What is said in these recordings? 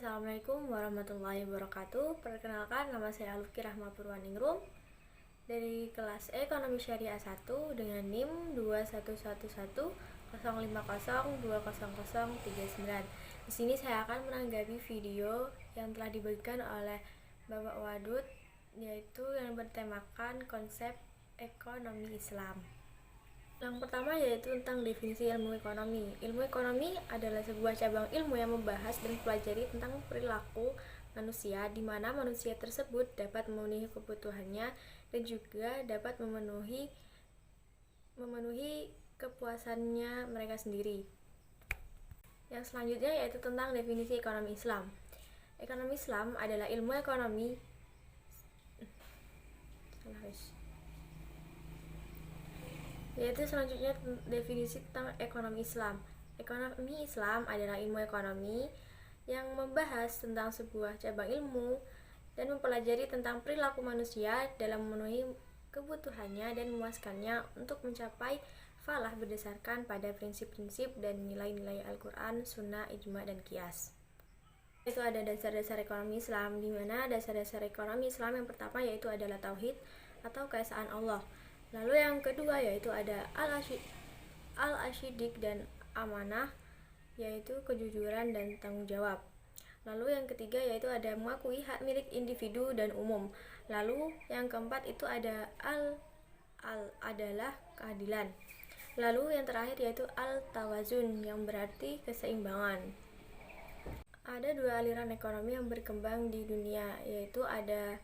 Assalamualaikum warahmatullahi wabarakatuh. Perkenalkan, nama saya Alufki Rahma Purwaningrum dari kelas Ekonomi Syariah 1 dengan NIM 2111050200039. Di sini saya akan menanggapi video yang telah dibagikan oleh Bapak Wadud, yaitu yang bertemakan konsep ekonomi Islam. Yang pertama yaitu tentang definisi ilmu ekonomi. Ilmu ekonomi adalah sebuah cabang ilmu yang membahas dan mempelajari tentang perilaku manusia, di mana manusia tersebut dapat memenuhi kebutuhannya dan juga dapat memenuhi kepuasannya mereka sendiri. Yang selanjutnya yaitu tentang definisi ekonomi Islam. Ekonomi Islam adalah ilmu ekonomi yaitu selanjutnya definisi tentang ekonomi Islam. Ekonomi Islam adalah ilmu ekonomi yang membahas tentang sebuah cabang ilmu dan mempelajari tentang perilaku manusia dalam memenuhi kebutuhannya dan memuaskannya untuk mencapai falah berdasarkan pada prinsip-prinsip dan nilai-nilai Al-Quran, Sunnah, Ijma, dan Qiyas. Itu ada dasar-dasar ekonomi Islam, di mana dasar-dasar ekonomi Islam yang pertama yaitu adalah tauhid atau keesaan Allah. Lalu yang kedua yaitu ada al-asyidik dan amanah, yaitu kejujuran dan tanggung jawab. Lalu yang ketiga yaitu ada mengakui hak milik individu dan umum. Lalu yang keempat itu ada adalah keadilan. Lalu yang terakhir yaitu al-tawazun, yang berarti keseimbangan. Ada dua aliran ekonomi yang berkembang di dunia, yaitu ada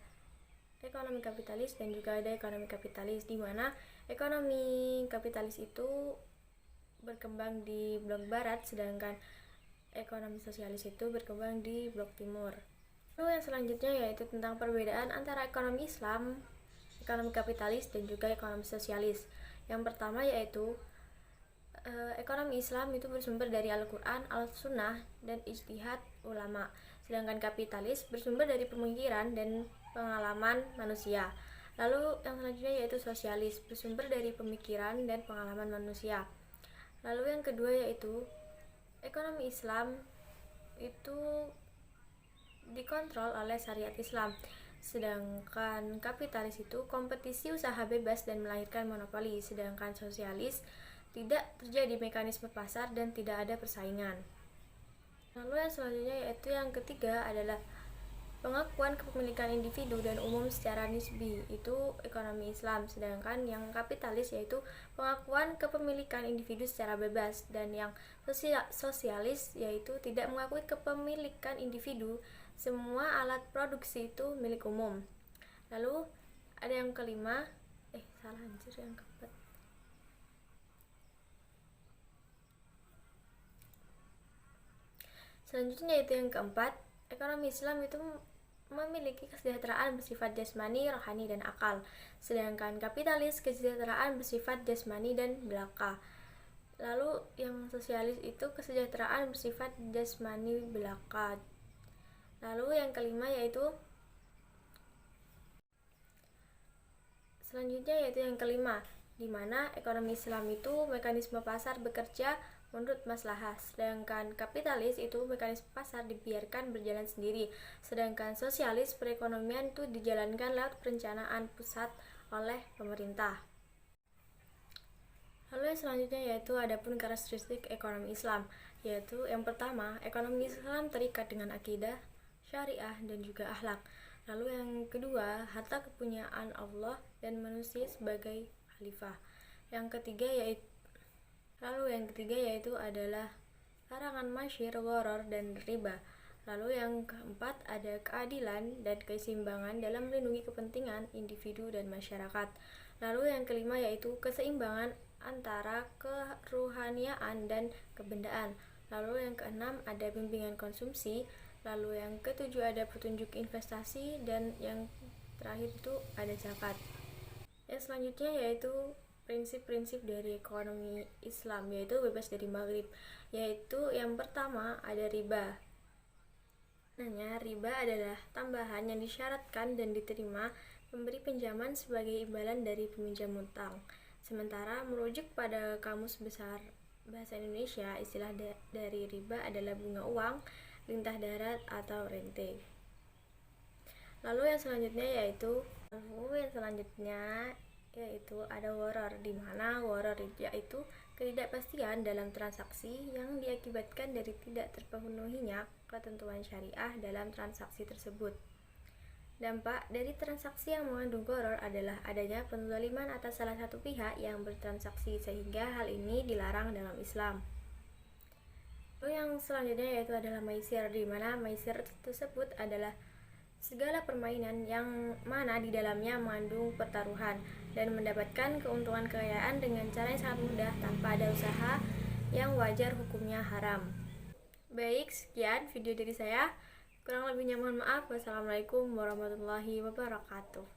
ekonomi kapitalis dan juga ada ekonomi kapitalis, di mana ekonomi kapitalis itu berkembang di blok barat, sedangkan ekonomi sosialis itu berkembang di blok timur. Lalu yang selanjutnya yaitu tentang perbedaan antara ekonomi Islam, ekonomi kapitalis, dan juga ekonomi sosialis. Yang pertama yaitu ekonomi Islam itu bersumber dari Al-Quran, Al-Sunnah, dan ijtihad ulama. Sedangkan kapitalis bersumber dari pemikiran dan pengalaman manusia. Lalu yang selanjutnya yaitu sosialis, bersumber dari pemikiran dan pengalaman manusia. Lalu yang kedua yaitu ekonomi Islam itu dikontrol oleh syariat Islam. Sedangkan kapitalis itu kompetisi usaha bebas dan melahirkan monopoli. Sedangkan sosialis tidak terjadi mekanisme pasar dan tidak ada persaingan. Lalu yang selanjutnya yaitu yang ketiga adalah pengakuan kepemilikan individu dan umum secara nisbi, itu ekonomi Islam. Sedangkan yang kapitalis yaitu pengakuan kepemilikan individu secara bebas, dan yang sosialis yaitu tidak mengakui kepemilikan individu, semua alat produksi itu milik umum. Lalu ada yang kelima, yang keempat. Selanjutnya yaitu yang keempat, ekonomi Islam itu memiliki kesejahteraan bersifat jasmani, rohani, dan akal. Sedangkan kapitalis kesejahteraan bersifat jasmani dan belaka. Lalu yang sosialis itu kesejahteraan bersifat jasmani belaka. Lalu yang kelima yaitu yang kelima, di mana ekonomi Islam itu mekanisme pasar bekerja menurut maslahah, sedangkan kapitalis itu mekanisme pasar dibiarkan berjalan sendiri, sedangkan sosialis perekonomian itu dijalankan lewat perencanaan pusat oleh pemerintah. Lalu yang selanjutnya yaitu adapun karakteristik ekonomi Islam, yaitu yang pertama, ekonomi Islam terikat dengan akidah, syariah, dan juga akhlak. Lalu yang kedua, harta kepunyaan Allah dan manusia sebagai khalifah. Yang ketiga yaitu adalah larangan masyir, gharar, dan riba. Lalu yang keempat ada keadilan dan keseimbangan dalam melindungi kepentingan individu dan masyarakat. Lalu yang kelima yaitu keseimbangan antara keruhaniaan dan kebendaan. Lalu yang keenam ada bimbingan konsumsi. Lalu yang ketujuh ada petunjuk investasi, dan yang terakhir itu ada zakat. Yang selanjutnya yaitu prinsip-prinsip dari ekonomi Islam, yaitu bebas dari maghrib. Yaitu yang pertama ada riba. Riba adalah tambahan yang disyaratkan dan diterima pemberi pinjaman sebagai imbalan dari peminjam utang. Sementara merujuk pada Kamus Besar Bahasa Indonesia, istilah dari riba adalah bunga uang lintah darat atau rente. Lalu yang selanjutnya yaitu ada waror, di mana waror yaitu ketidakpastian dalam transaksi yang diakibatkan dari tidak terpenuhinya ketentuan syariah dalam transaksi tersebut. Dampak dari transaksi yang mengandung gharar adalah adanya penzaliman atas salah satu pihak yang bertransaksi, sehingga hal ini dilarang dalam Islam. Lalu yang selanjutnya yaitu adalah maisir, di mana maisir tersebut adalah segala permainan yang mana di dalamnya mengandung pertaruhan dan mendapatkan keuntungan kekayaan dengan cara yang sangat mudah tanpa ada usaha yang wajar hukumnya haram. Baik, sekian video dari saya. Kurang lebihnya mohon maaf. Wassalamualaikum warahmatullahi wabarakatuh.